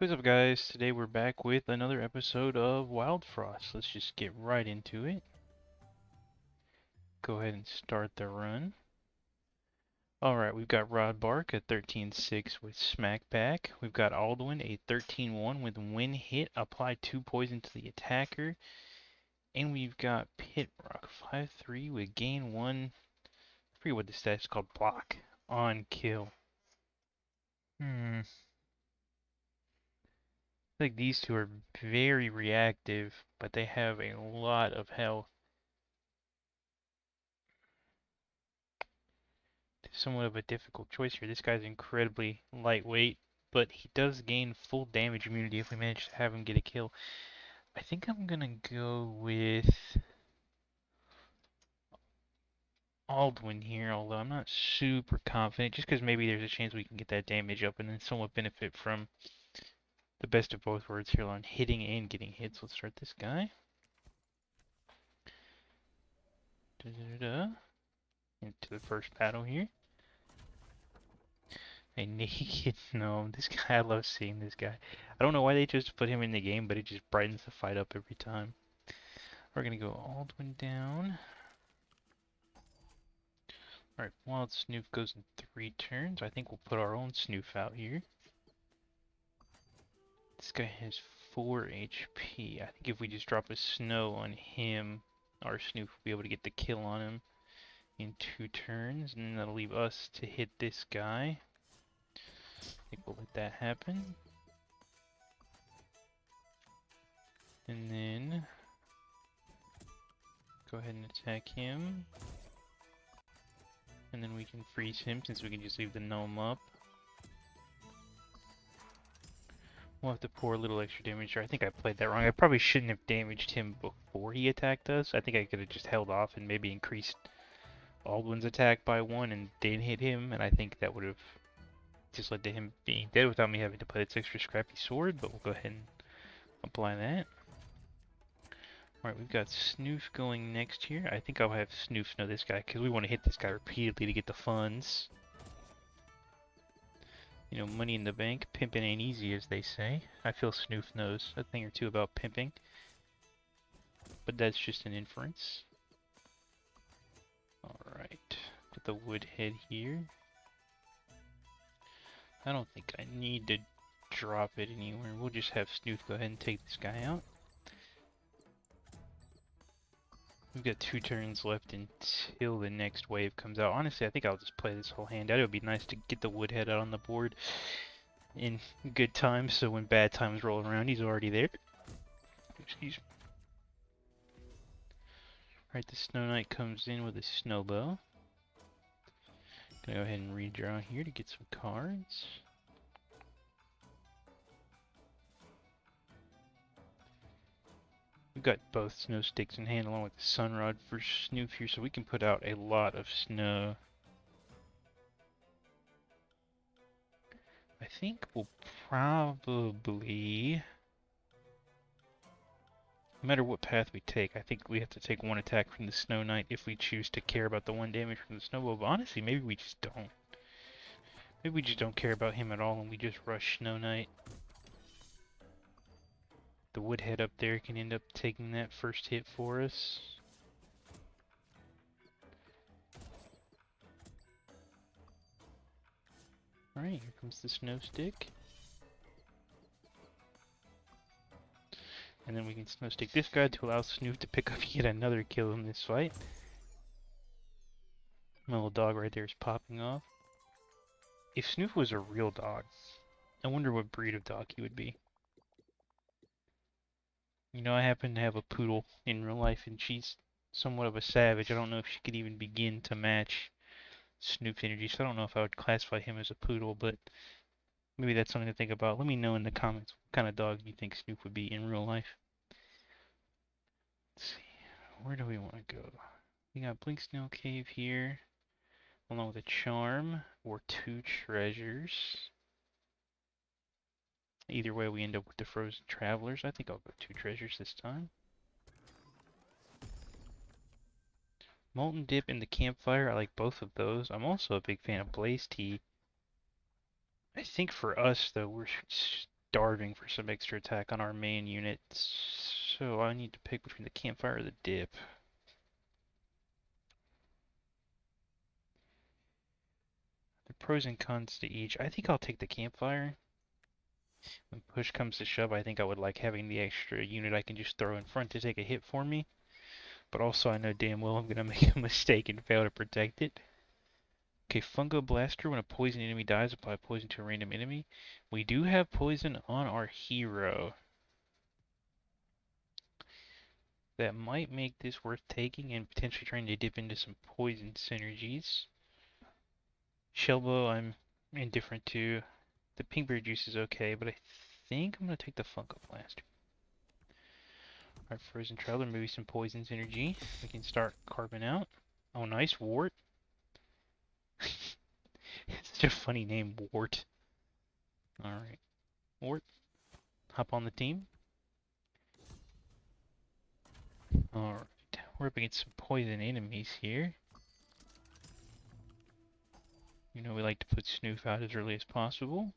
What's up, guys? Today we're back with another episode of Wildfrost. Let's just get right into it. Go ahead and start the run. Alright, we've got Rodbark at 13-6 with Smackback. We've got Aldwin a 13-1 with Win Hit. Apply 2 poison to the attacker. And we've got Pitrock 5-3 with Gain 1. I forget what the stat is called. Block on kill. I think these two are very reactive, but they have a lot of health. Somewhat of a difficult choice here. This guy's incredibly lightweight, but he does gain full damage immunity if we manage to have him get a kill. I think I'm gonna go with Aldwin here, although I'm not super confident, just because maybe there's a chance we can get that damage up and then somewhat benefit from the best of both worlds here on hitting and getting hits. Let's start this guy. Into the first battle here. A naked gnome. This guy, I love seeing this guy. I don't know why they just put him in the game, but it just brightens the fight up every time. We're gonna go Aldwin down. Alright, Wild Snoof goes in 3 turns. I think we'll put our own Snoof out here. This guy has 4 HP. I think if we just drop a snow on him, our Snoof will be able to get the kill on him in 2 turns, and then that'll leave us to hit this guy. I think we'll let that happen. And then go ahead and attack him. And then we can freeze him since we can just leave the gnome up. We'll have to pour a little extra damage there. I think I played that wrong. I probably shouldn't have damaged him before he attacked us. I think I could have just held off and maybe increased Aldwin's attack by 1 and then hit him. And I think that would have just led to him being dead without me having to play its extra scrappy sword. But we'll go ahead and apply that. Alright, we've got Snoof going next here. I think I'll have Snoof know this guy, because we want to hit this guy repeatedly to get the funds. You know, money in the bank, pimping ain't easy, as they say. I feel Snoof knows a thing or two about pimping. But that's just an inference. Alright, put the wood head here. I don't think I need to drop it anywhere. We'll just have Snoof go ahead and take this guy out. We've got 2 turns left until the next wave comes out. Honestly, I think I'll just play this whole hand out. It would be nice to get the woodhead out on the board in good times, so when bad times roll around, he's already there. Excuse me. Alright, the Snow Knight comes in with a Snowbow. Gonna go ahead and redraw here to get some cards. We've got both snow sticks in hand along with the Sunrod for Snoof here, so we can put out a lot of snow. I think we'll probably, no matter what path we take, I think we have to take 1 attack from the Snow Knight if we choose to care about the 1 damage from the Snowball. But honestly, maybe we just don't. Maybe we just don't care about him at all and we just rush Snow Knight. The woodhead up there can end up taking that first hit for us. Alright, here comes the snow stick. And then we can snow stick this guy to allow Snoof to pick up yet another kill in this fight. My little dog right there is popping off. If Snoof was a real dog, I wonder what breed of dog he would be. You know, I happen to have a poodle in real life, and she's somewhat of a savage. I don't know if she could even begin to match Snoop's energy, so I don't know if I would classify him as a poodle, but maybe that's something to think about. Let me know in the comments what kind of dog you think Snoof would be in real life. Let's see, where do we want to go? We got Blink Snow Cave here, along with a charm or 2 treasures. Either way, we end up with the Frozen Travelers. I think I'll go 2 treasures this time. Molten Dip and the Campfire, I like both of those. I'm also a big fan of Blaze Tea. I think for us, though, we're starving for some extra attack on our main unit, so I need to pick between the campfire or the dip. The pros and cons to each. I think I'll take the campfire. When push comes to shove, I think I would like having the extra unit I can just throw in front to take a hit for me. But also I know damn well I'm going to make a mistake and fail to protect it. Okay, Fungo Blaster. When a poison enemy dies, apply poison to a random enemy. We do have poison on our hero. That might make this worth taking and potentially trying to dip into some poison synergies. Shellbow I'm indifferent to. The Pinkberry Juice is okay, but I think I'm going to take the Funko Blaster. Alright, Frozen Traveler, maybe some poison synergy. We can start carving out. Oh, nice, Wart. It's such a funny name, Wart. Alright, Wart, hop on the team. Alright, we're up against some poison enemies here. You know we like to put Snoof out as early as possible.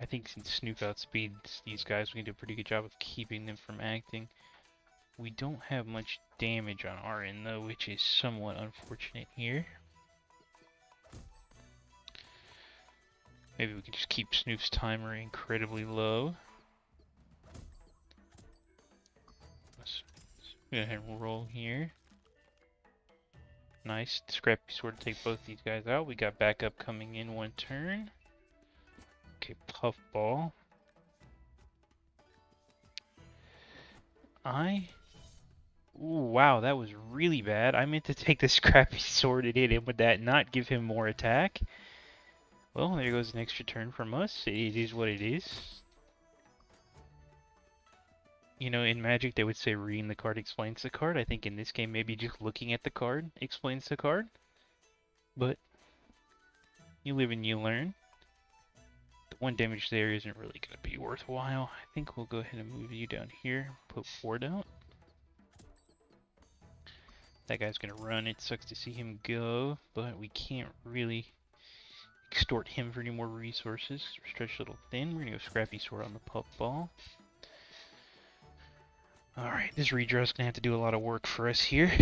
I think since Snoof outspeeds these guys, we can do a pretty good job of keeping them from acting. We don't have much damage on our end though, which is somewhat unfortunate here. Maybe we can just keep Snoof's timer incredibly low. Let's go ahead and roll here. Nice. Scrappy Sword to take both these guys out. We got backup coming in one turn. Okay, Puffball. Ooh, wow, that was really bad. I meant to take the Scrappy Sword and hit him with that, not give him more attack. Well, there goes an extra turn from us. It is what it is. You know, in Magic they would say reading the card explains the card. I think in this game maybe just looking at the card explains the card. But you live and you learn. The one damage there isn't really going to be worthwhile. I think we'll go ahead and move you down here. Put Ward out. That guy's going to run. It sucks to see him go, but we can't really extort him for any more resources. We're stretched a little thin. We're going to go Scrappy Sword on the Puffball. Alright, this redraw is going to have to do a lot of work for us here.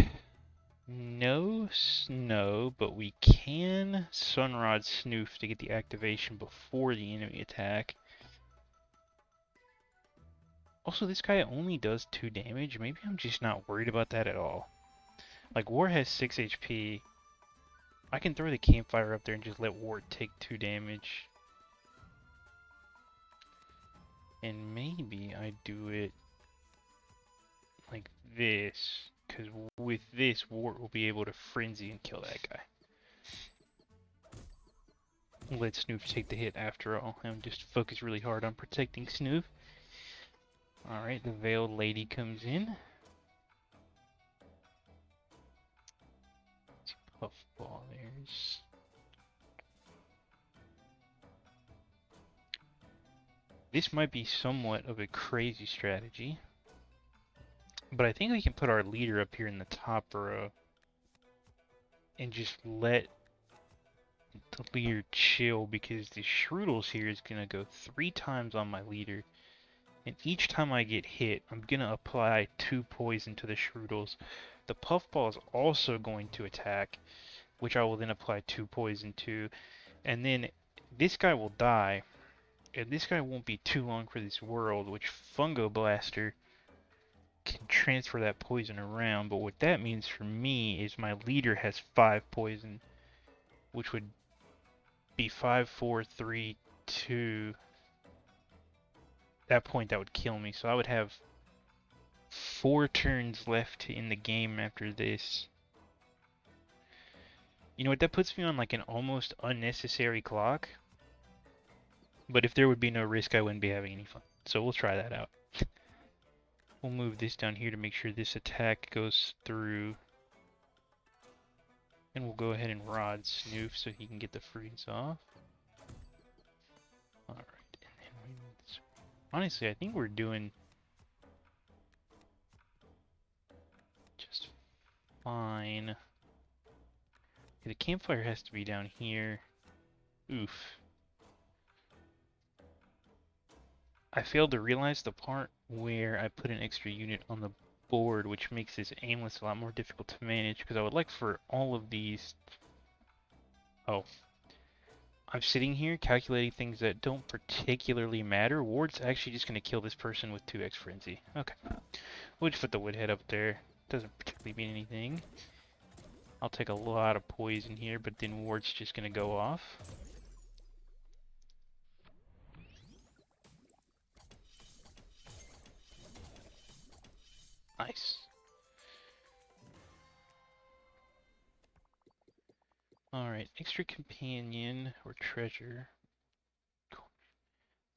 No snow, but we can Sunrod Snoof to get the activation before the enemy attack. Also, this guy only does 2 damage. Maybe I'm just not worried about that at all. Like, War has 6 HP. I can throw the campfire up there and just let War take 2 damage. And maybe I do it like this, because with this, Wart will be able to frenzy and kill that guy. Let Snoof take the hit after all, and just focus really hard on protecting Snoof. Alright, the Veiled Lady comes in. Puffball, there's... This might be somewhat of a crazy strategy. But I think we can put our leader up here in the top row and just let the leader chill, because the Shroodles here is going to go 3 times on my leader. And each time I get hit, I'm going to apply 2 poison to the Shroodles. The Puffball is also going to attack, which I will then apply 2 poison to. And then this guy will die. And this guy won't be too long for this world, which Fungo Blaster can transfer that poison around. But what that means for me is my leader has 5 poison, which would be 5, 4, 3, 2. At that point that would kill me, so I would have 4 turns left in the game after this. You know what, that puts me on like an almost unnecessary clock. But if there would be no risk, I wouldn't be having any fun. So we'll try that out. We'll move this down here to make sure this attack goes through. And we'll go ahead and Rod Snoof so he can get the freeze off. Alright, and then honestly, I think we're doing just fine. Okay, the campfire has to be down here. Oof. I failed to realize the part where I put an extra unit on the board, which makes this aimless a lot more difficult to manage, because I would like for all of these... Oh. I'm sitting here calculating things that don't particularly matter. Ward's actually just going to kill this person with 2x Frenzy. Okay. We'll just put the Woodhead up there. Doesn't particularly mean anything. I'll take a lot of poison here, but then Ward's just going to go off. Nice. Alright, extra companion or treasure. Cool.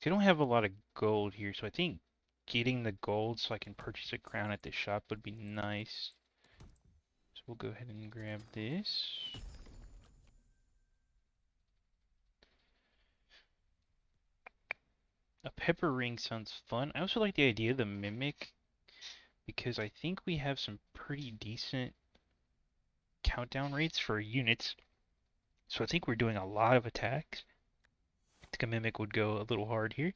I don't have a lot of gold here, so I think getting the gold so I can purchase a crown at the shop would be nice. So we'll go ahead and grab this. A pepper ring sounds fun. I also like the idea of the mimic because I think we have some pretty decent countdown rates for units. So I think we're doing a lot of attacks. I think a mimic would go a little hard here.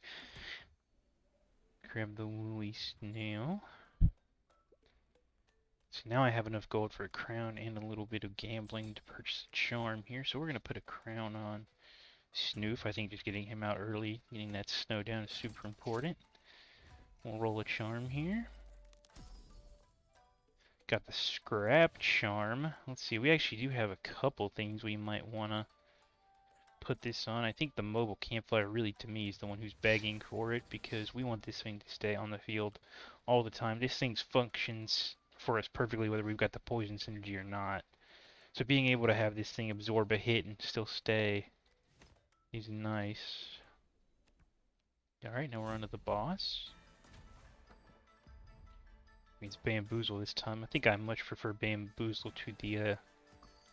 Grab the woolly snail. So now I have enough gold for a crown and a little bit of gambling to purchase a charm here. So we're going to put a crown on Snoof. I think just getting him out early, getting that snow down is super important. We'll roll a charm here. Got the scrap charm. Let's see, we actually do have a couple things we might want to put this on. I think the mobile campfire really, to me, is the one who's begging for it because we want this thing to stay on the field all the time. This thing functions for us perfectly whether we've got the poison synergy or not. So being able to have this thing absorb a hit and still stay is nice. Alright, now we're on to the boss. Means Bamboozle this time. I think I much prefer Bamboozle to the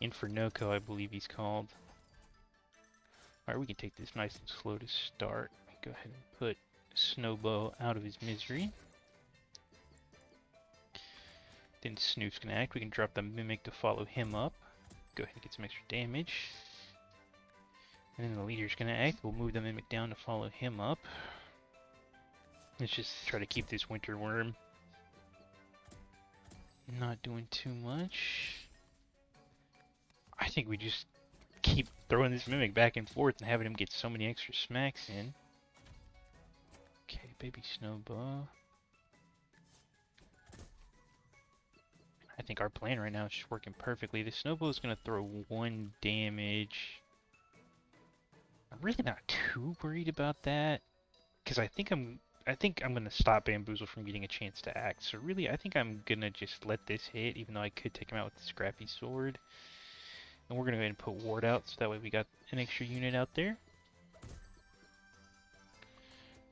Infernoco, I believe he's called. Alright, we can take this nice and slow to start. Go ahead and put Snowbow out of his misery. Then Snoof's gonna act. We can drop the Mimic to follow him up. Go ahead and get some extra damage. And then the leader's gonna act. We'll move the Mimic down to follow him up. Let's just try to keep this Winter Worm not doing too much. I think we just keep throwing this Mimic back and forth and having him get so many extra smacks in. Okay, baby Snowbow. I think our plan right now is just working perfectly. The Snowbow is going to throw 1 damage. I'm really not too worried about that because I think I'm going to stop Bamboozle from getting a chance to act. So really, I think I'm going to just let this hit, even though I could take him out with the Scrappy Sword. And we're going to go ahead and put Ward out, so that way we got an extra unit out there.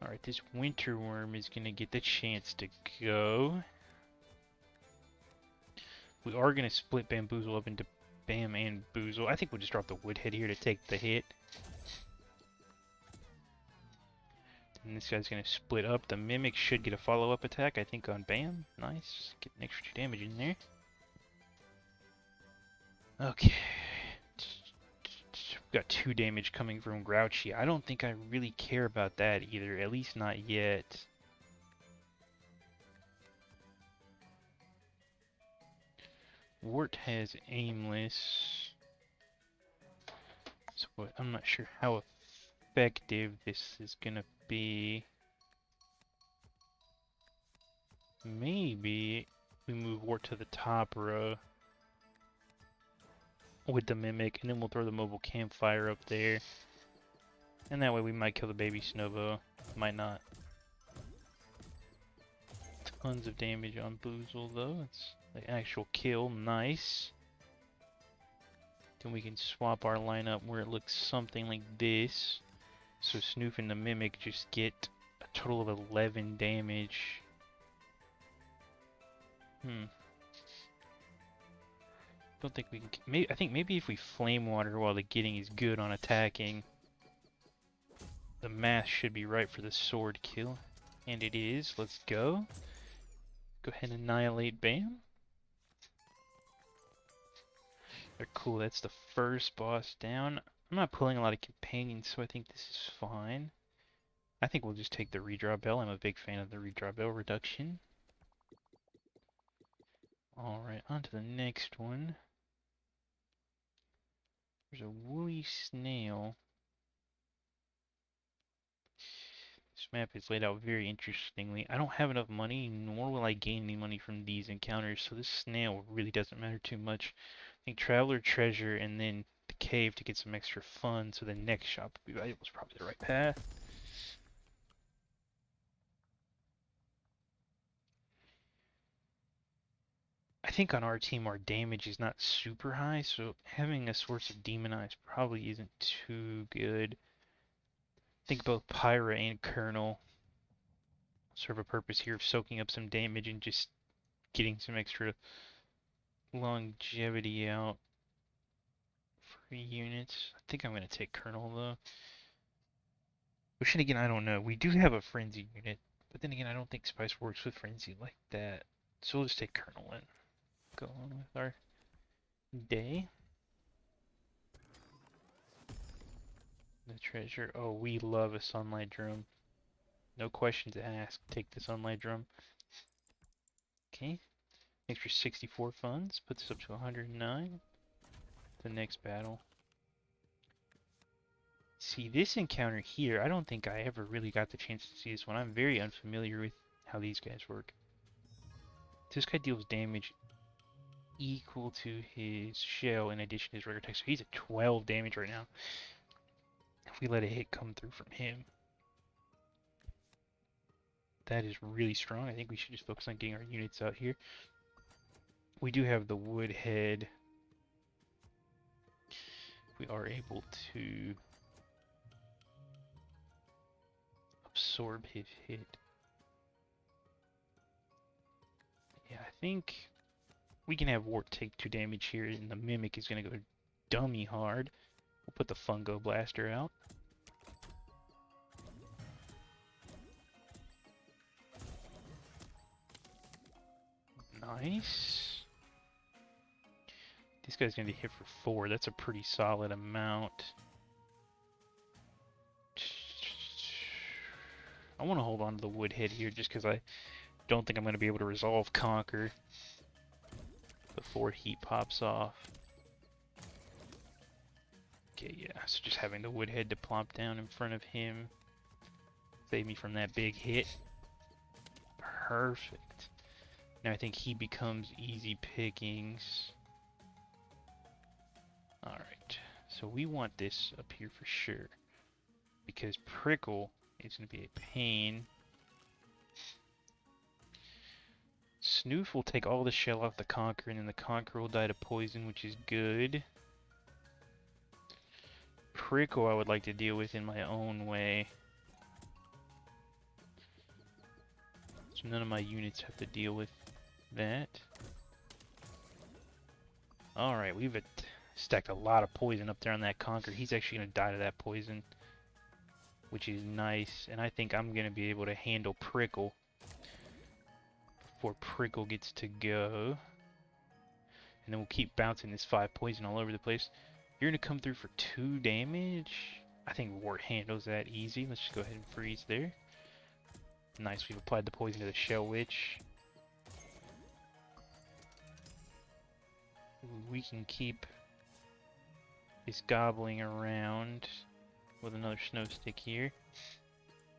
Alright, this Winter Worm is going to get the chance to go. We are going to split Bamboozle up into Bam and Boozle. I think we'll just drop the Woodhead here to take the hit. And this guy's going to split up. The Mimic should get a follow-up attack, I think, on Bam. Nice. Get an extra damage in there. Okay. We've got 2 damage coming from Grouchy. I don't think I really care about that either, at least not yet. Wart has aimless. So I'm not sure how effective this is going to be. Maybe we move Wart to the top row with the Mimic, and then we'll throw the mobile campfire up there. And that way we might kill the baby Snowbow. Might not. Tons of damage on Boozle though. It's the actual kill. Nice. Then we can swap our lineup where it looks something like this. So Snoof and the Mimic just get a total of 11 damage. Don't think we can. I think maybe if we Flame Water while the getting is good on attacking, the math should be right for the sword kill. And it is. Let's go. Go ahead and annihilate Bam. They're cool. That's the first boss down. I'm not pulling a lot of companions, so I think this is fine. I think we'll just take the redraw bell. I'm a big fan of the redraw bell reduction. Alright, on to the next one. There's a woolly snail. This map is laid out very interestingly. I don't have enough money, nor will I gain any money from these encounters, so this snail really doesn't matter too much. I think Traveler Treasure and then the cave to get some extra fun, so the next shop would be valuable is probably the right path. I think on our team our damage is not super high, so having a source of Demonize probably isn't too good. I think both Pyra and Colonel serve a purpose here of soaking up some damage and just getting some extra longevity out for units. I think I'm going to take Colonel though. Which then again, I don't know. We do have a Frenzy unit, but then again, I don't think Spice works with Frenzy like that. So we'll just take Colonel and go on with our day. The treasure. Oh, we love a Sunlight Drum. No questions asked. Take the Sunlight Drum. Okay. Extra 64 funds. Puts us up to 109. The next battle. See, this encounter here, I don't think I ever really got the chance to see this one. I'm very unfamiliar with how these guys work. This guy deals damage equal to his shell in addition to his regular attack. So he's at 12 damage right now. If we let a hit come through from him, that is really strong. I think we should just focus on getting our units out here. We do have the wood head. We are able to absorb his hit. Yeah, I think we can have Wart take 2 damage here, and the Mimic is going to go dummy hard. We'll put the Fungo Blaster out. Nice. This guy's going to hit for 4. That's a pretty solid amount. I want to hold on to the Woodhead here just because I don't think I'm going to be able to resolve Conquer before he pops off. Okay, yeah, so just having the Woodhead to plop down in front of him save me from that big hit. Perfect. Now I think he becomes easy pickings. Alright, so we want this up here for sure, because Prickle is going to be a pain. Snoof will take all the shell off the Conquer, and then the Conquer will die to poison, which is good. Prickle I would like to deal with in my own way, so none of my units have to deal with that. Alright, we've stacked a lot of poison up there on that Conquer. He's actually going to die to that poison, which is nice, and I think I'm going to be able to handle Prickle before Prickle gets to go. And then we'll keep bouncing this 5 poison all over the place. You're going to come through for 2 damage. I think Wart handles that easy. Let's just go ahead and freeze there. Nice, we've applied the poison to the Shell Witch. We can keep this gobbling around with another snow stick here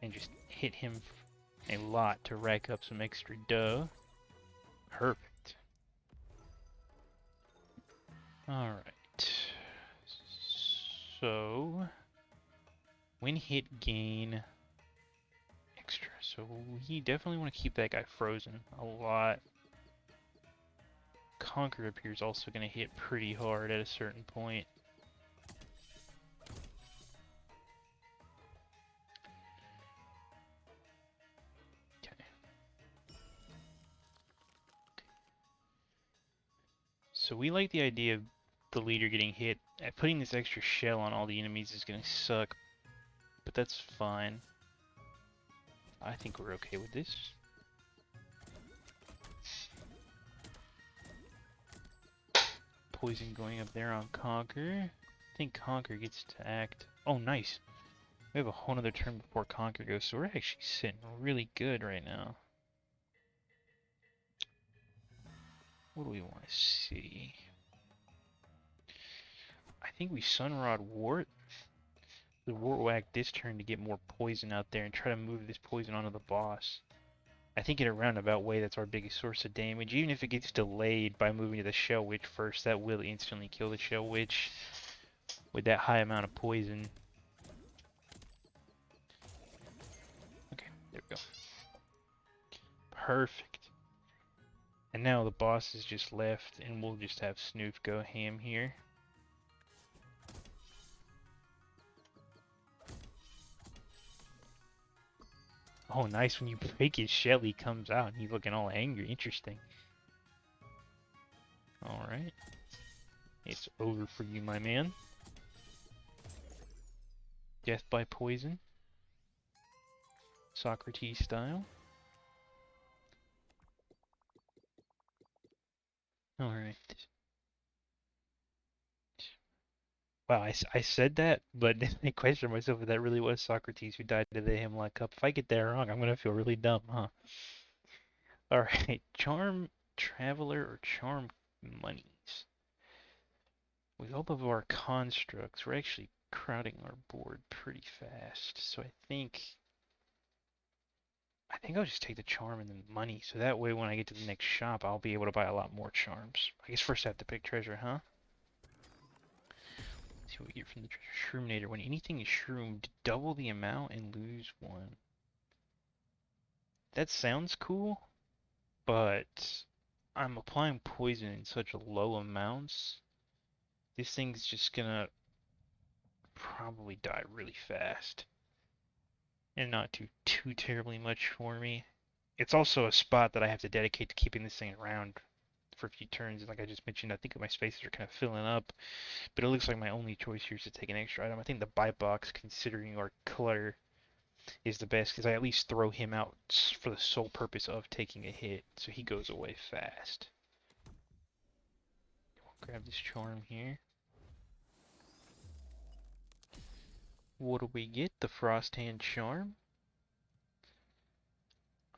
and just hit him a lot to rack up some extra dough. Perfect. Alright. So, when hit gain extra. So we definitely want to keep that guy frozen a lot. Conquer up here is also going to hit pretty hard at a certain point. Okay. So we like the idea of the leader getting hit. Putting this extra shell on all the enemies is going to suck, but that's fine. I think we're okay with this. Poison going up there on Conquer. I think Conquer gets to act. Oh, nice. We have a whole nother turn before Conquer goes, so we're actually sitting really good right now. What do we want to see? I think we Sunrod Wart. The Wart will act this turn to get more poison out there and try to move this poison onto the boss. I think in a roundabout way that's our biggest source of damage. Even if it gets delayed by moving to the Shell Witch first, that will instantly kill the Shell Witch with that high amount of poison. Okay, there we go. Perfect. And now the boss is just left, and we'll just have Snoof go ham here. Oh, nice. When you break his shell, he comes out, and he's looking all angry. Interesting. Alright. It's over for you, my man. Death by poison. Socrates style. Alright. Wow, I said that, but then I questioned myself if that really was Socrates who died to the Hemlock Cup. If I get that wrong, I'm gonna feel really dumb, huh? Alright, Charm Traveler or Charm Monies. With all of our constructs, we're actually crowding our board pretty fast. So I think I'll just take the charm and the money. So that way when I get to the next shop, I'll be able to buy a lot more charms. I guess first I have to pick treasure, huh? Let's see what we get from the treasure. Shroominator. When anything is shroomed, double the amount and lose one. That sounds cool, but I'm applying poison in such low amounts. This thing's just gonna probably die really fast. And not do too terribly much for me. It's also a spot that I have to dedicate to keeping this thing around for a few turns. Like I just mentioned, I think my spaces are kind of filling up, but it looks like my only choice here is to take an extra item. I think the buy box, considering our clutter, is the best because I at least throw him out for the sole purpose of taking a hit, so he goes away fast. We'll grab this charm here. What do we get? The Frost Hand charm.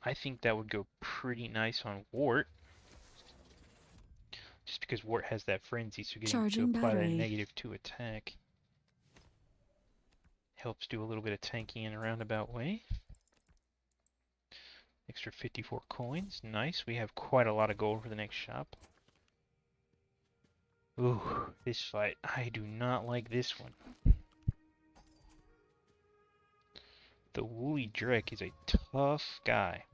I think that would go pretty nice on Wart. Just because Wart has that frenzy, so getting to apply that -2 attack helps do a little bit of tanking in a roundabout way. Extra 54 coins. Nice. We have quite a lot of gold for the next shop. Ooh, this fight. I do not like this one. The Woolly Drek is a tough guy.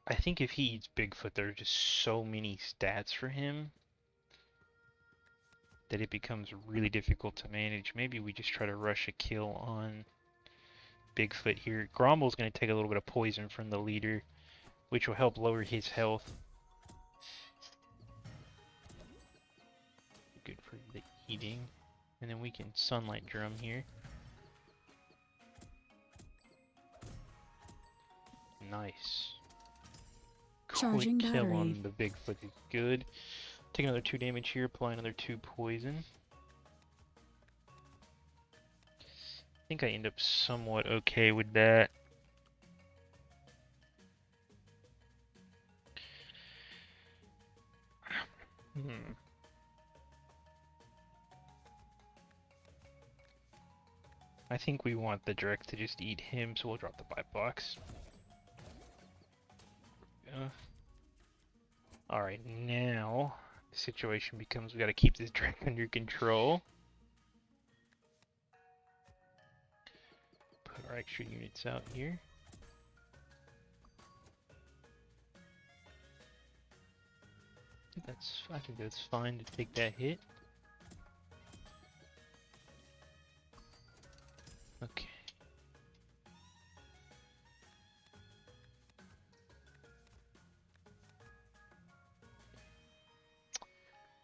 I think if he eats Bigfoot, there are just so many stats for him that it becomes really difficult to manage. Maybe we just try to rush a kill on Bigfoot here. Grommel's going to take a little bit of poison from the leader, which will help lower his health. Good for the eating. And then we can Sunlight Drum here. Nice. Charging Quick kill battery. on the Bigfoot is good. Take another 2 damage here, apply another 2 poison. I think I end up somewhat okay with that. I think we want the Drek to just eat him, so we'll drop the buy box. Alright, now the situation becomes we gotta keep this Drek under control. Put our extra units out here. I think that's fine to take that hit. Okay.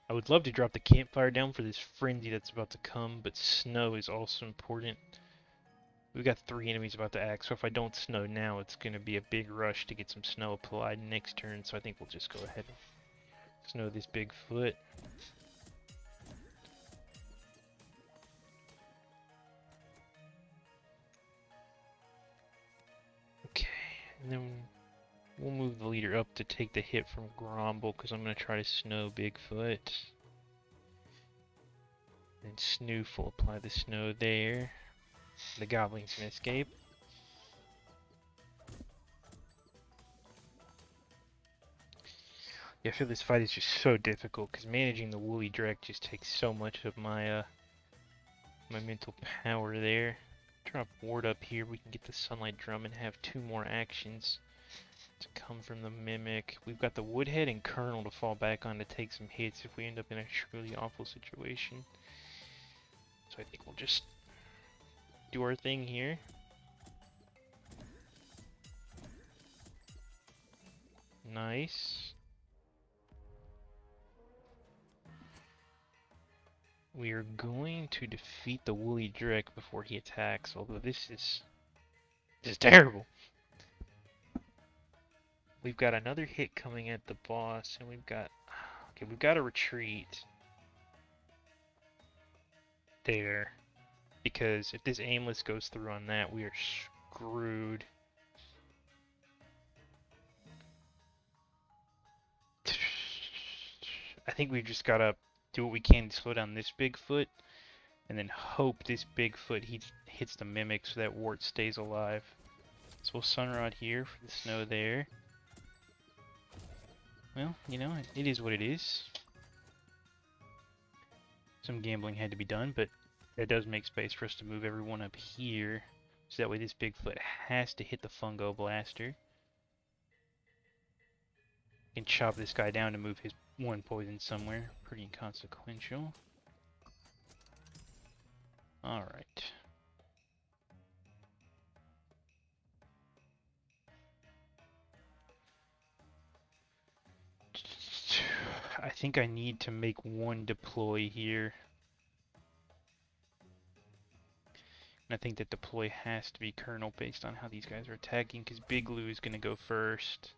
I would love to drop the campfire down for this frenzy that's about to come, but snow is also important. We've got 3 enemies about to act, so if I don't snow now, it's going to be a big rush to get some snow applied next turn, so I think we'll just go ahead and Snow this Bigfoot. Okay, and then we'll move the leader up to take the hit from Gromble, because I'm going to try to snow Bigfoot. And Snoof will apply the snow there. The goblins can escape. Yeah, I feel this fight is just so difficult, because managing the Woolly Drek just takes so much of my my mental power there. Drop Ward up here, we can get the Sunlight Drum and have 2 more actions to come from the Mimic. We've got the Woodhead and Colonel to fall back on to take some hits if we end up in a truly awful situation. So I think we'll just do our thing here. Nice. We are going to defeat the Woolly Drek before he attacks, although this is terrible. We've got another hit coming at the boss, and we've got a retreat there, because if this aimless goes through on that, we are screwed. I think we've just gotta do what we can to slow down this Bigfoot, and then hope this Bigfoot hits the Mimic so that Wart stays alive. So we'll Sunrod here for the snow there. Well, you know, it is what it is. Some gambling had to be done, but that does make space for us to move everyone up here, so that way this Bigfoot has to hit the Fungo Blaster. Can chop this guy down to move his 1 poison somewhere. Pretty inconsequential. Alright. I think I need to make 1 deploy here. And I think that deploy has to be Colonel based on how these guys are attacking, because Big Lou is going to go first.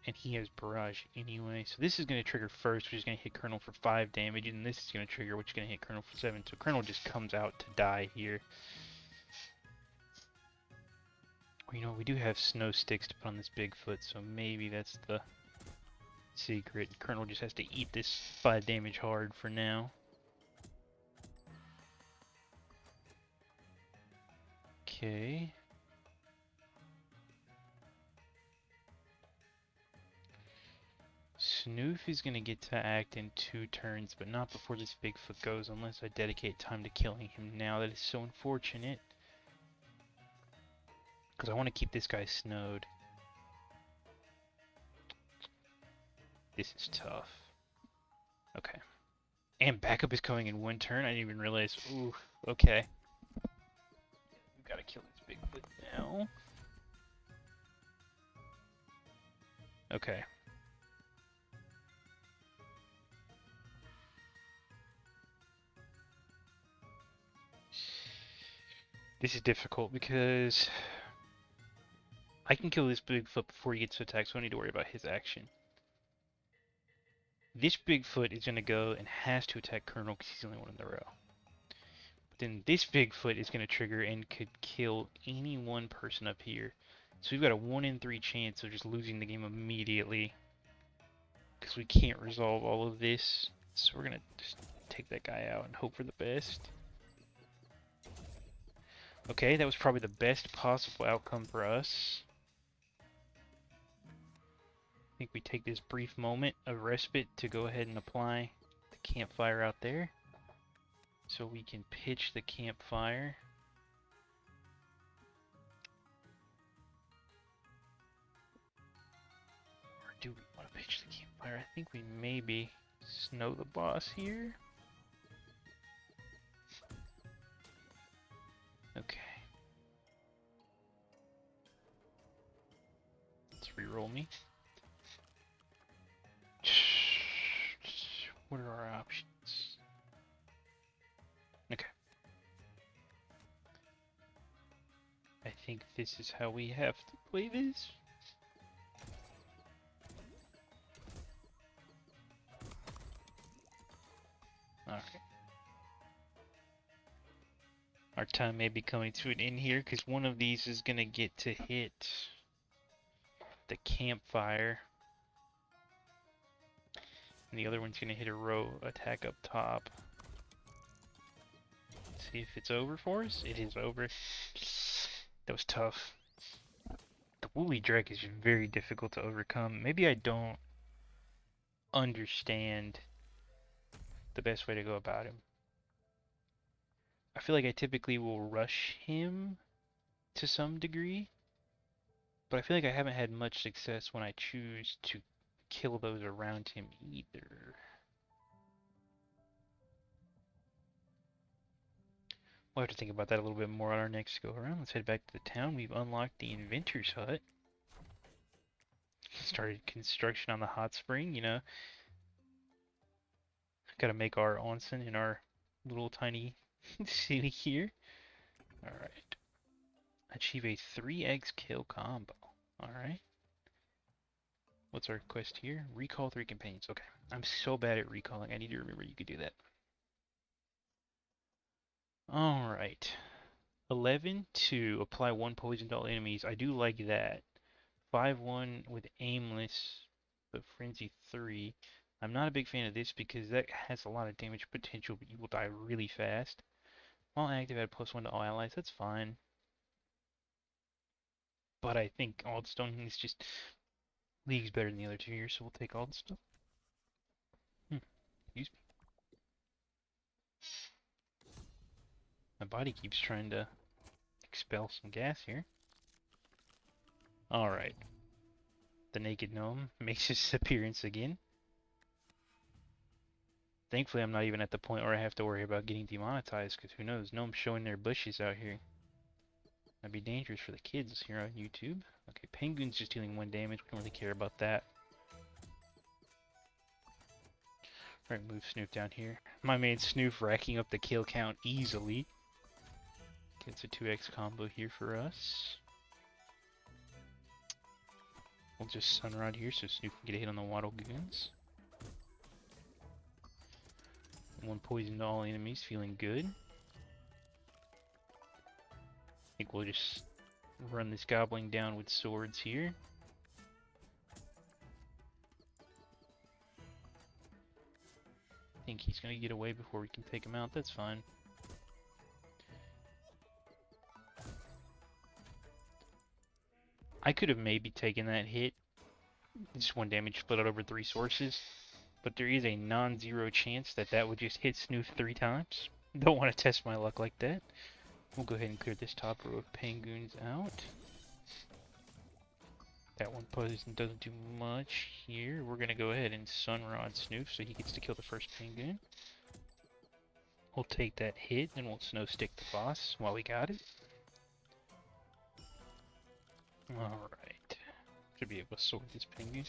And he has Barrage anyway. So this is going to trigger first, which is going to hit Colonel for 5 damage, and this is going to trigger, which is going to hit Colonel for 7. So Colonel just comes out to die here. You know, we do have snow sticks to put on this Bigfoot, so maybe that's the secret. Colonel just has to eat this 5 damage hard for now. Okay. Snoof is going to get to act in 2 turns, but not before this Bigfoot goes, unless I dedicate time to killing him now. That is so unfortunate. Because I want to keep this guy snowed. This is tough. Okay. And backup is coming in 1 turn? I didn't even realize. Ooh, okay. We've got to kill this Bigfoot now. Okay. This is difficult because I can kill this Bigfoot before he gets to attack, so I don't need to worry about his action. This Bigfoot is going to go and has to attack Colonel because he's the only one in the row. But then this Bigfoot is going to trigger and could kill any 1 person up here. So we've got a 1 in 3 chance of just losing the game immediately, because we can't resolve all of this. So we're going to just take that guy out and hope for the best. Okay, that was probably the best possible outcome for us. I think we take this brief moment of respite to go ahead and apply the campfire out there, so we can pitch the campfire. Or do we want to pitch the campfire? I think we maybe snow the boss here. Okay. Let's reroll me. What are our options? Okay. I think this is how we have to play this. Alright. Our time may be coming to an end here because one of these is going to get to hit the campfire. And the other one's going to hit a row attack up top. Let's see if it's over for us. It is over. That was tough. The Woolly Drek is very difficult to overcome. Maybe I don't understand the best way to go about him. I feel like I typically will rush him to some degree, but I feel like I haven't had much success when I choose to kill those around him either. We'll have to think about that a little bit more on our next go around. Let's head back to the town. We've unlocked the Inventor's Hut. Started construction on the hot spring, you know. Gotta make our onsen in our little tiny city here. Alright. Achieve a 3x kill combo. Alright. What's our quest here? Recall 3 companions. Okay. I'm so bad at recalling. I need to remember you could do that. Alright. 11 to apply 1 poison to all enemies. I do like that. 5-1 with aimless, but frenzy 3. I'm not a big fan of this because that has a lot of damage potential, but you will die really fast. While active, add +1 to all allies. That's fine. But I think Aldstone is just leagues better than the other two here, so we'll take Aldstone. Excuse me. My body keeps trying to expel some gas here. Alright. The naked gnome makes his appearance again. Thankfully, I'm not even at the point where I have to worry about getting demonetized, because who knows, gnomes showing their bushes out here. That'd be dangerous for the kids here on YouTube. Okay, Penguin's just dealing 1 damage. We don't really care about that. Alright, move Snoof down here. My main Snoof racking up the kill count easily. Gets a 2x combo here for us. We'll just Sunrod here so Snoof can get a hit on the Waddle Goons. 1 poison to all enemies, feeling good. I think we'll just run this goblin down with swords here. I think he's gonna get away before we can take him out, that's fine. I could have maybe taken that hit. Just 1 damage split out over 3 sources. But there is a non-zero chance that that would just hit Snoof 3 times. Don't want to test my luck like that. We'll go ahead and clear this top row of penguins out. That 1 poison doesn't do much here. We're going to go ahead and Sunrod Snoof so he gets to kill the first penguin. We'll take that hit and we'll snow stick the boss while we got it. Alright. Should be able to sword this penguin.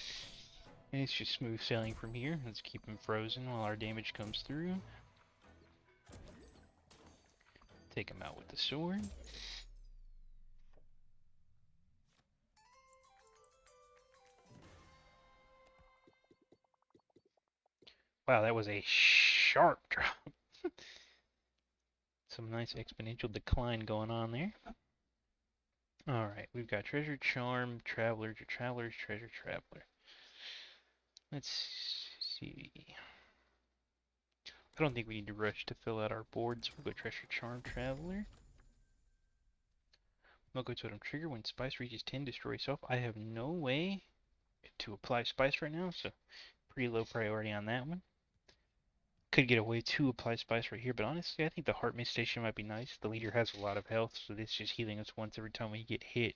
And it's just smooth sailing from here. Let's keep him frozen while our damage comes through. Take him out with the sword. Wow, that was a sharp drop. Some nice exponential decline going on there. Alright, we've got Treasure Charm, Traveler, Traveler's Treasure Traveler. Let's see. I don't think we need to rush to fill out our boards. We'll go Treasure Charm, Traveler. We'll go Totem Trigger. When Spice reaches 10, destroy self. I have no way to apply Spice right now, so pretty low priority on that one. Could get a way to apply Spice right here, but honestly, I think the Heart Mist Station might be nice. The leader has a lot of health, so this is just healing us once every time we get hit.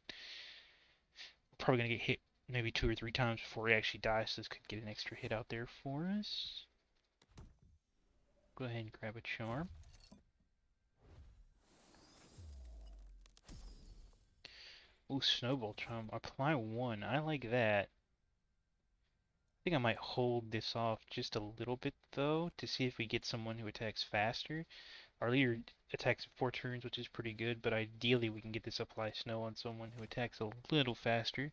We're probably going to get hit maybe 2 or 3 times before we actually die, so this could get an extra hit out there for us. Go ahead and grab a charm. Ooh, Snowball Charm. Apply 1. I like that. I think I might hold this off just a little bit, though, to see if we get someone who attacks faster. Our leader attacks in 4 turns, which is pretty good, but ideally we can get this apply snow on someone who attacks a little faster.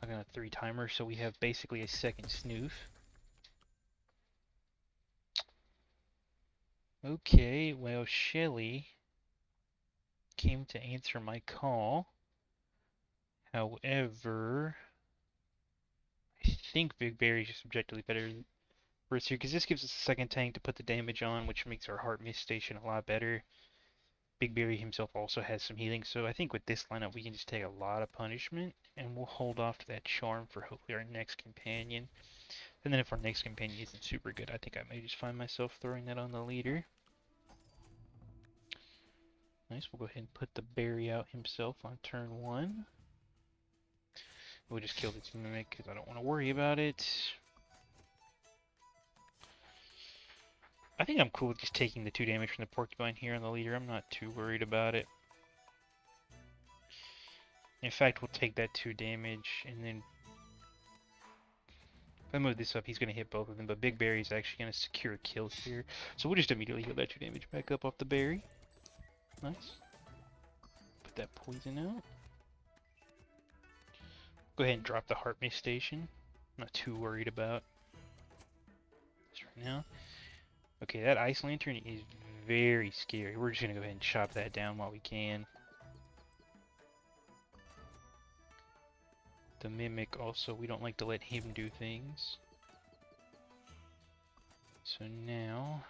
Like on a 3 timer, so we have basically a second Snoof. Okay, well, Shelly came to answer my call. However, I think Big Berry's just objectively better for us here, because this gives us a second tank to put the damage on, which makes our Heart Mist Station a lot better. Big Berry himself also has some healing, so I think with this lineup we can just take a lot of punishment, and we'll hold off to that charm for hopefully our next companion. And then if our next companion isn't super good, I think I may just find myself throwing that on the leader. Nice, we'll go ahead and put the berry out himself on turn 1. We'll just kill this mimic because I don't want to worry about it. I think I'm cool with just taking the 2 damage from the porcupine here on the leader. I'm not too worried about it. In fact, we'll take that 2 damage, and then if I move this up, he's going to hit both of them, but Big Berry's actually going to secure a kill here. So we'll just immediately heal that 2 damage back up off the berry. Nice. Put that poison out. Go ahead and drop the Heart Mist Station. I'm not too worried about this right now. Okay, that Ice Lantern is very scary. We're just going to go ahead and chop that down while we can. The Mimic also, we don't like to let him do things. So now...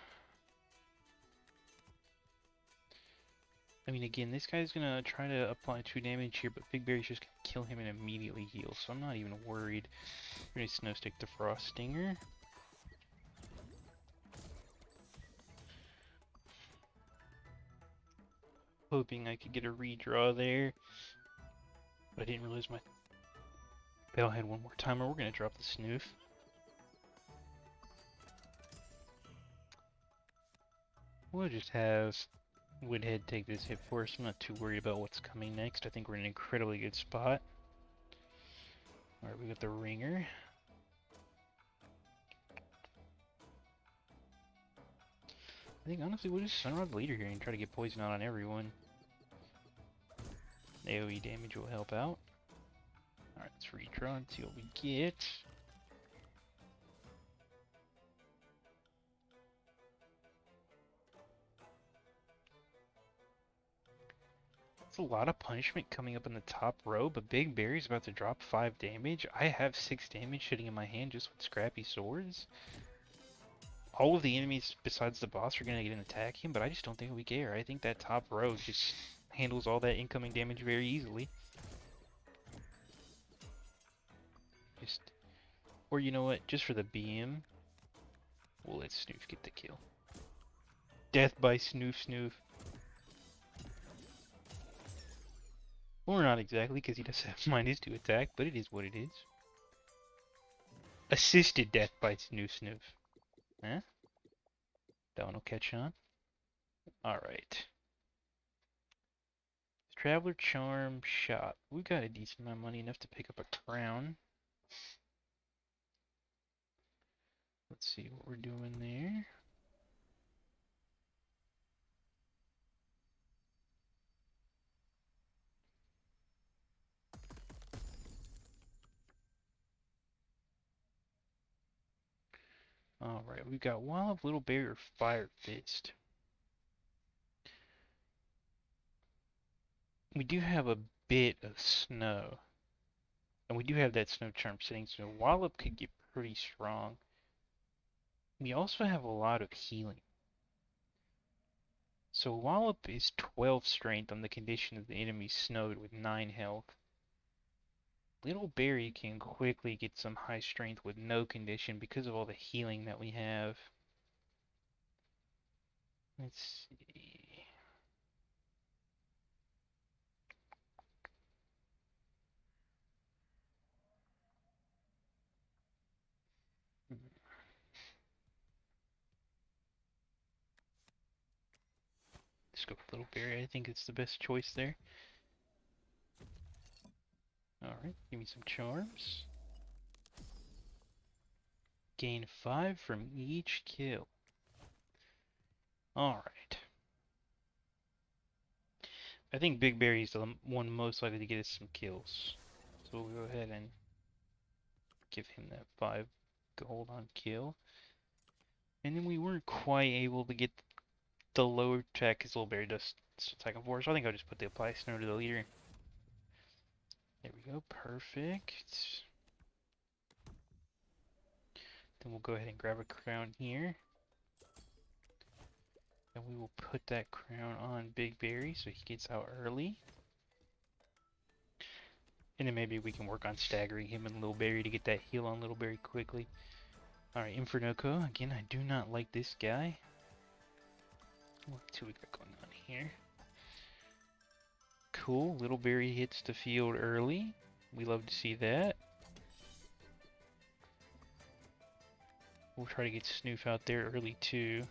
I mean, again, this guy's going to try to apply 2 damage here, but Big Berry's just going to kill him and immediately heal, so I'm not even worried. We're going to Snow Stick the Frost Stinger. Hoping I could get a redraw there. But I didn't realize my bell had one more timer. We're going to drop the Snoof. We'll just have Woodhead take this hit for us. I'm not too worried about what's coming next. I think we're in an incredibly good spot. Alright, we got the Ringer. I think honestly we'll just Sunrod the leader here and try to get poison out on everyone. AoE damage will help out. Alright, let's redraw and see what we get. It's a lot of punishment coming up in the top row, but Big Berry's about to drop 5 damage. I have 6 damage sitting in my hand just with scrappy swords. All of the enemies besides the boss are going to get an attack him, but I just don't think we care. I think that top row just handles all that incoming damage very easily. Or you know what, just for the BM, we'll let Snoof get the kill. Death by Snoof Snoof. Or not exactly, because he does have -2 attack, but it is what it is. Assisted death by Snoof Snoof. Huh? That one will catch on. Alright. Traveler Charm Shop. We got a decent amount of money, enough to pick up a crown. Let's see what we're doing there. Alright, we've got Wall of Little Bear or Fire Fist. We do have a bit of snow. And we do have that snow charm sitting, so Wallop could get pretty strong. We also have a lot of healing. So Wallop is 12 strength on the condition of the enemy snowed with 9 health. Little Berry can quickly get some high strength with no condition because of all the healing that we have. Let's see. Let's go for Little Berry. I think it's the best choice there. Alright, give me some charms. Gain 5 from each kill. Alright. I think Big Berry's the one most likely to get us some kills. So we'll go ahead and give him that 5 gold on kill. And then we weren't quite able to get the lower attack because Little Berry does attack him for us. So I think I'll just put the apply snow to the leader. There we go, perfect. Then we'll go ahead and grab a crown here. And we will put that crown on Big Berry so he gets out early. And then maybe we can work on staggering him and Little Berry to get that heal on Little Berry quickly. Alright, Infernoco. Again, I do not like this guy. What do we got going on here? Cool, Little Berry hits the field early. We love to see that. We'll try to get Snoof out there early too.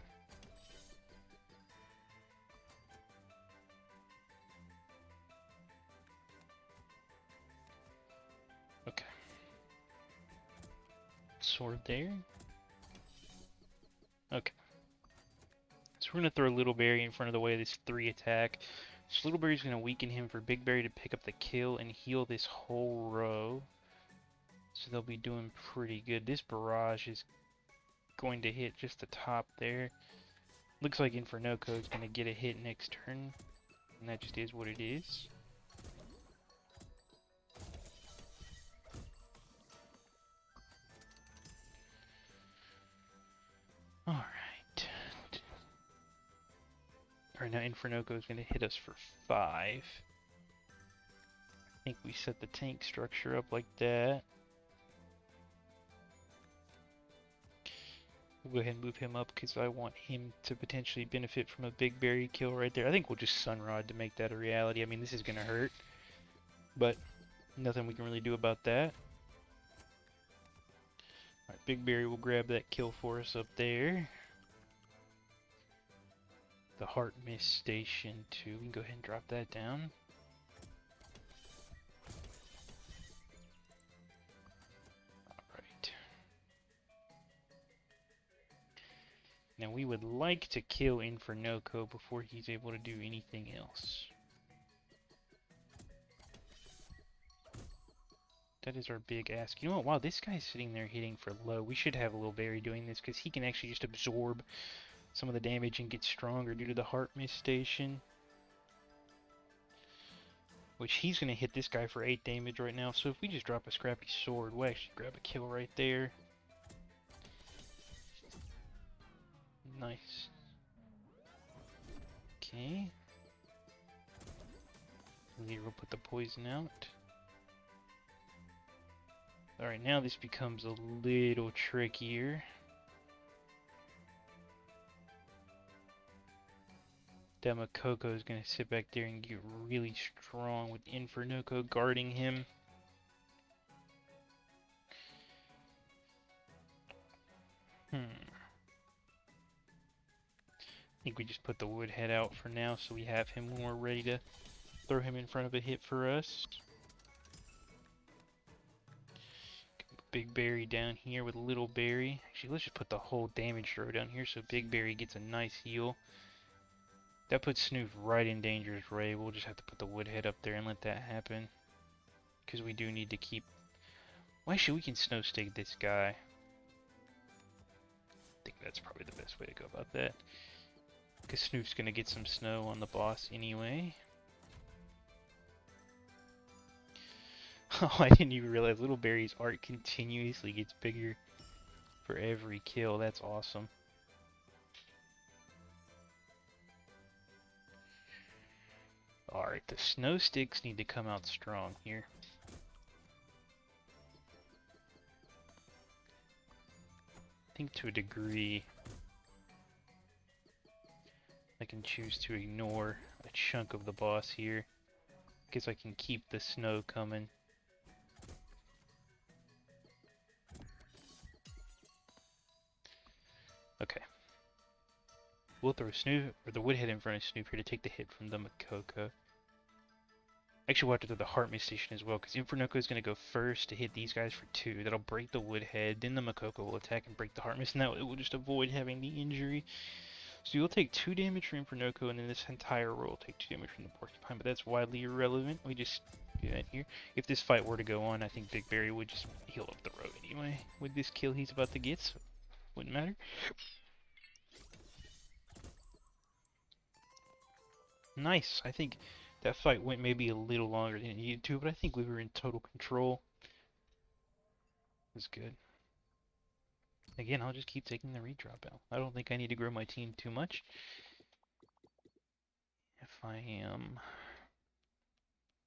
Okay. Sword there. Okay. So we're going to throw Little Berry in front of the way of this 3 attack. So Little Berry's going to weaken him for Big Berry to pick up the kill and heal this whole row. So they'll be doing pretty good. This barrage is going to hit just the top there. Looks like Infernoco is going to get a hit next turn. And that just is what it is. Alright. Alright, now Infernoco is going to hit us for 5. I think we set the tank structure up like that. We'll go ahead and move him up because I want him to potentially benefit from a Big Berry kill right there. I think we'll just Sunrod to make that a reality. I mean, this is going to hurt, but nothing we can really do about that. Alright, Big Berry will grab that kill for us up there. The Heart Mist Station too. We can go ahead and drop that down. Alright. Now we would like to kill Infernoco before he's able to do anything else. That is our big ask. You know what? Wow, this guy's sitting there hitting for low. We should have a Little Berry doing this because he can actually just absorb some of the damage and get stronger due to the Heart Mist Station. Which he's going to hit this guy for 8 damage right now. So if we just drop a Scrappy Sword, we'll actually grab a kill right there. Nice. Okay. Leader will put the poison out. Alright, now this becomes a little trickier. Demakoko is going to sit back there and get really strong with Infernoco guarding him. I think we just put the Woodhead out for now so we have him when we're ready to throw him in front of a hit for us. Big Berry down here with Little Berry. Actually, let's just put the whole damage throw down here so Big Berry gets a nice heal. That puts Snoof right in danger's ray. We'll just have to put the Woodhead up there and let that happen. Because we do need to keep... Well, actually, we can Snow Stick this guy. I think that's probably the best way to go about that. Because Snoof's going to get some snow on the boss anyway. Oh, I didn't even realize Little Berry's art continuously gets bigger for every kill. That's awesome. Alright, the snow sticks need to come out strong here. I think to a degree I can choose to ignore a chunk of the boss here because I can keep the snow coming. Okay. We'll throw Snoof, or the Woodhead in front of Snoof here to take the hit from the Makoko. Actually, we'll have to throw the Heart Mist Station as well, because Infernoco is going to go first to hit these guys for 2. That'll break the Woodhead, then the Makoko will attack and break the Heart Mist, and that it will just avoid having the injury. So you'll take 2 damage from Infernoco, and then this entire row will take 2 damage from the Porcupine, but that's widely irrelevant. We just do that here. If this fight were to go on, I think Big Berry would just heal up the road anyway. With this kill he's about to get, so wouldn't matter. Nice. I think that fight went maybe a little longer than it needed to, but I think we were in total control. It was good. Again, I'll just keep taking the redrop out. I don't think I need to grow my team too much. If I am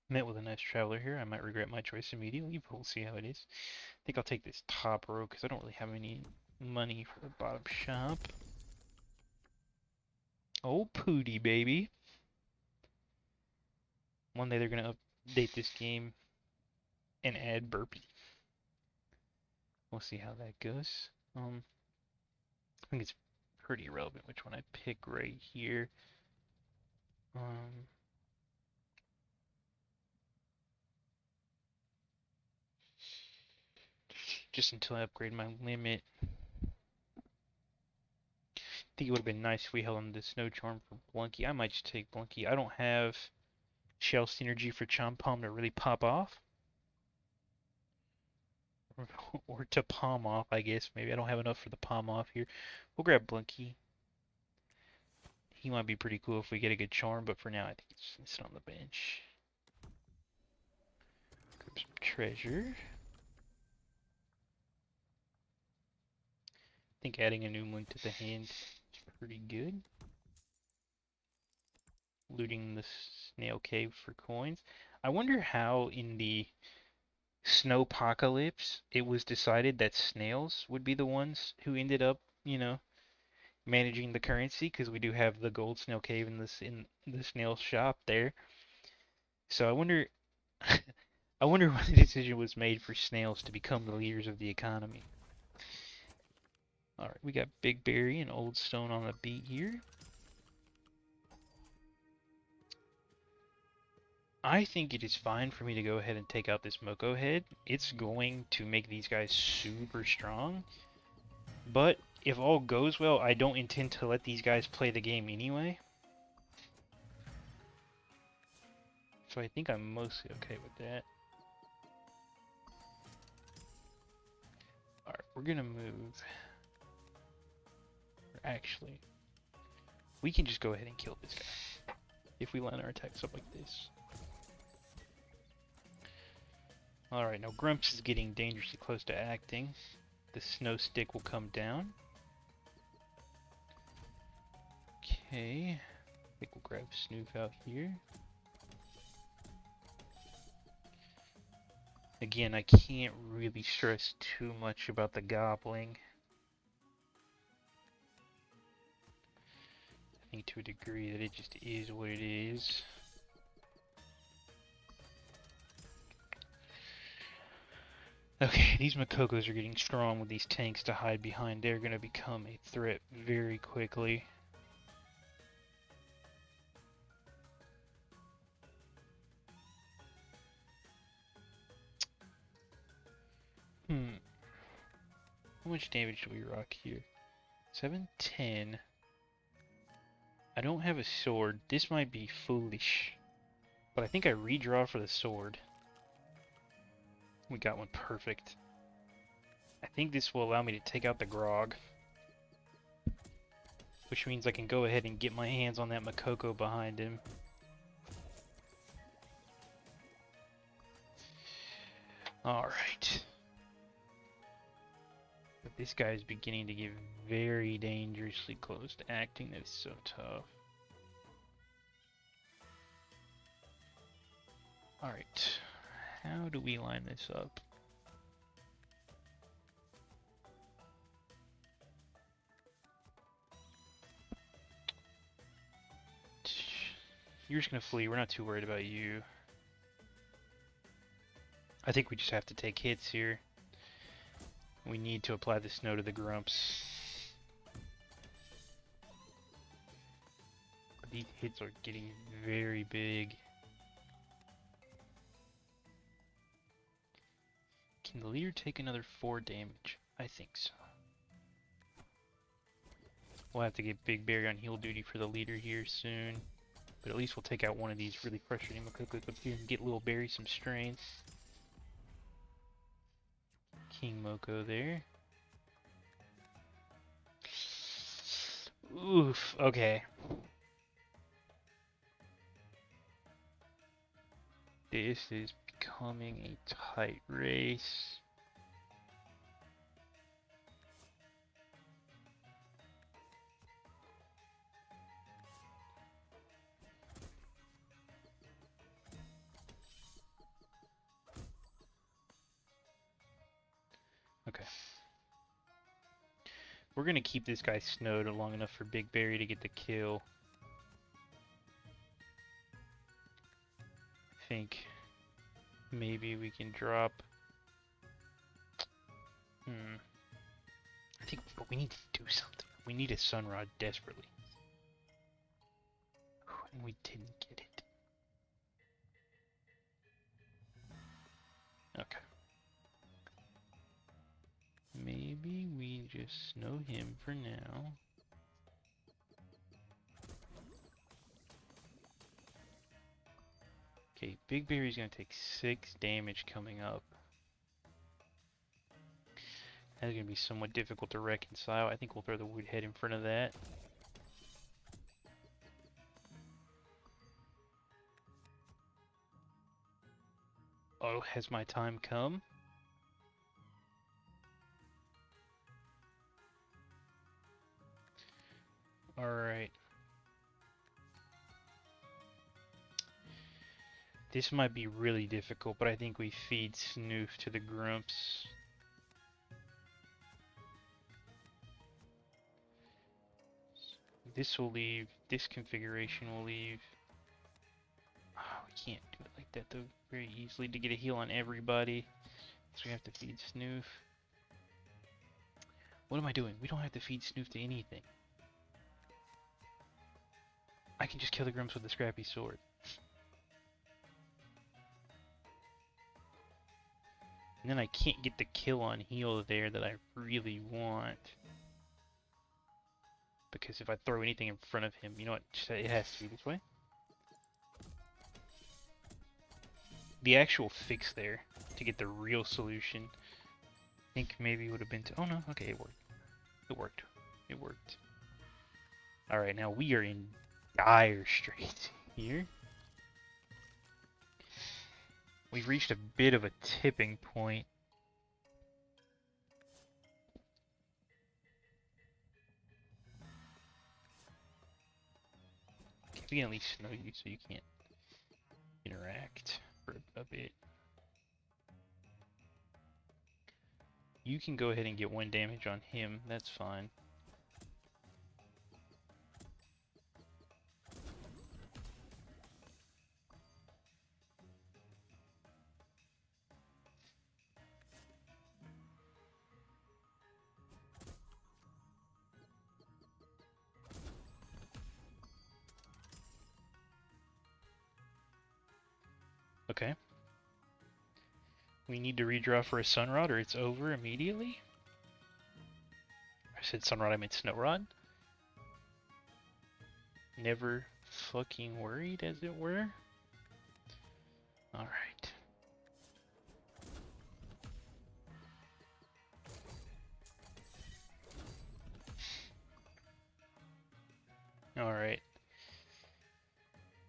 met with a nice traveler here, I might regret my choice immediately, but we'll see how it is. I think I'll take this top row because I don't really have any money for the bottom shop. Oh, Pooty, baby. One day they're going to update this game and add Burpee. We'll see how that goes. I think it's pretty irrelevant which one I pick right here. Just until I upgrade my limit. I think it would have been nice if we held on to the Snow Charm for Blunky. I might just take Blunky. I don't have Shell Synergy for Chomp Palm to really pop off. Or to palm off, I guess. Maybe I don't have enough for the palm off here. We'll grab Blunky. He might be pretty cool if we get a good charm, but for now I think it's gonna sit on the bench. Grab some treasure. I think adding a new one to the hand is pretty good. Looting the snail cave for coins. I wonder how in the Snowpocalypse it was decided that snails would be the ones who ended up, managing the currency, because we do have the gold snail cave in the snail shop there. So I wonder I wonder when the decision was made for snails to become the leaders of the economy. Alright, we got Big Berry and Old Stone on the beat here. I think it is fine for me to go ahead and take out this Moko head. It's going to make these guys super strong. But if all goes well, I don't intend to let these guys play the game anyway. So I think I'm mostly okay with that. Alright, we're gonna move. Actually, we can just go ahead and kill this guy if we line our attacks up like this. Alright, now Grumps is getting dangerously close to acting. The snow stick will come down. Okay, I think we'll grab Snoof out here. Again, I can't really stress too much about the gobbling. I think to a degree that it just is what it is. Okay, these Makokos are getting strong with these tanks to hide behind. They're going to become a threat very quickly. How much damage do we rock here? 710. I don't have a sword. This might be foolish. But I think I redraw for the sword. We got one perfect. I think this will allow me to take out the Grog. Which means I can go ahead and get my hands on that Makoko behind him. Alright. But this guy is beginning to get very dangerously close to acting. That is so tough. Alright. How do we line this up? You're just gonna flee. We're not too worried about you. I think we just have to take hits here. We need to apply the snow to the Grumps. These hits are getting very big. Can the leader take another 4 damage? I think so. We'll have to get Big Berry on heal duty for the leader here soon. But at least we'll take out one of these really frustrating Makokos up here and get Little Berry some strength. King Moko there. Oof, okay. This is becoming a tight race. Okay. We're gonna keep this guy snowed long enough for Big Berry to get the kill. I think maybe we can drop. I think, but we need to do something. We need a Sunrod desperately. And we didn't get it. Okay. Maybe we just snow him for now. Okay, Big Berry's gonna take 6 damage coming up. That's gonna be somewhat difficult to reconcile. I think we'll throw the wood head in front of that. Oh, has my time come? Alright. This might be really difficult, but I think we feed Snoof to the Grumps. This will leave, this configuration will leave. Oh, we can't do it like that though very easily to get a heal on everybody. So we have to feed Snoof. What am I doing? We don't have to feed Snoof to anything. I can just kill the Grumps with a scrappy sword. And then I can't get the kill on heal there that I really want. Because if I throw anything in front of him, you know what? It has to be this way. The actual fix there, to get the real solution, I think maybe would have been to... Oh no, okay, it worked. It worked. It worked. Alright, now we are in dire straits here. We've reached a bit of a tipping point. Okay, we can at least snow you so you can't interact for a bit. You can go ahead and get 1 damage on him, that's fine. Okay. We need to redraw for a Sunrod or it's over immediately. I said Sunrod, I meant Snowrod. Never fucking worried, as it were. Alright. Alright.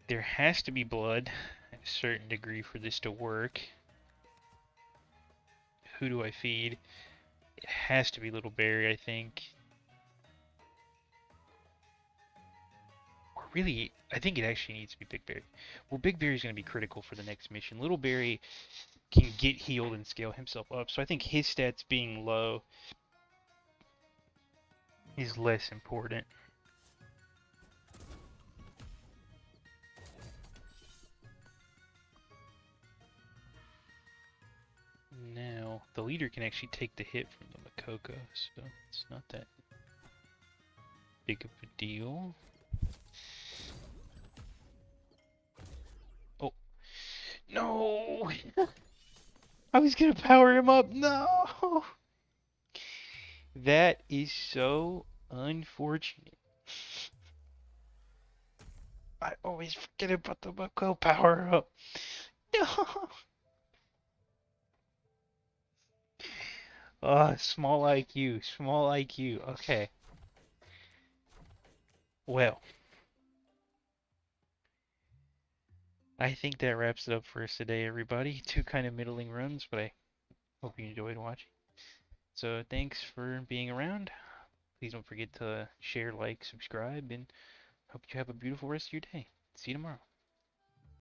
There has to be blood at a certain degree for this to work. Who do I feed? It has to be Little Berry, I think. Or really, I think it actually needs to be Big Berry. Well, Big Berry's going to be critical for the next mission. Little Berry can get healed and scale himself up, so I think his stats being low is less important. Now, the leader can actually take the hit from the Makoko, so it's not that big of a deal. Oh. No! I was gonna power him up! No! That is so Unfortunate. I always forget about the Mako power up. No. Oh, small IQ, small IQ. Okay. Well, I think that wraps it up for us today, everybody. Two kind of middling runs, but I hope you enjoyed watching. So thanks for being around. Please don't forget to share, like, subscribe, and hope you have a beautiful rest of your day. See you tomorrow.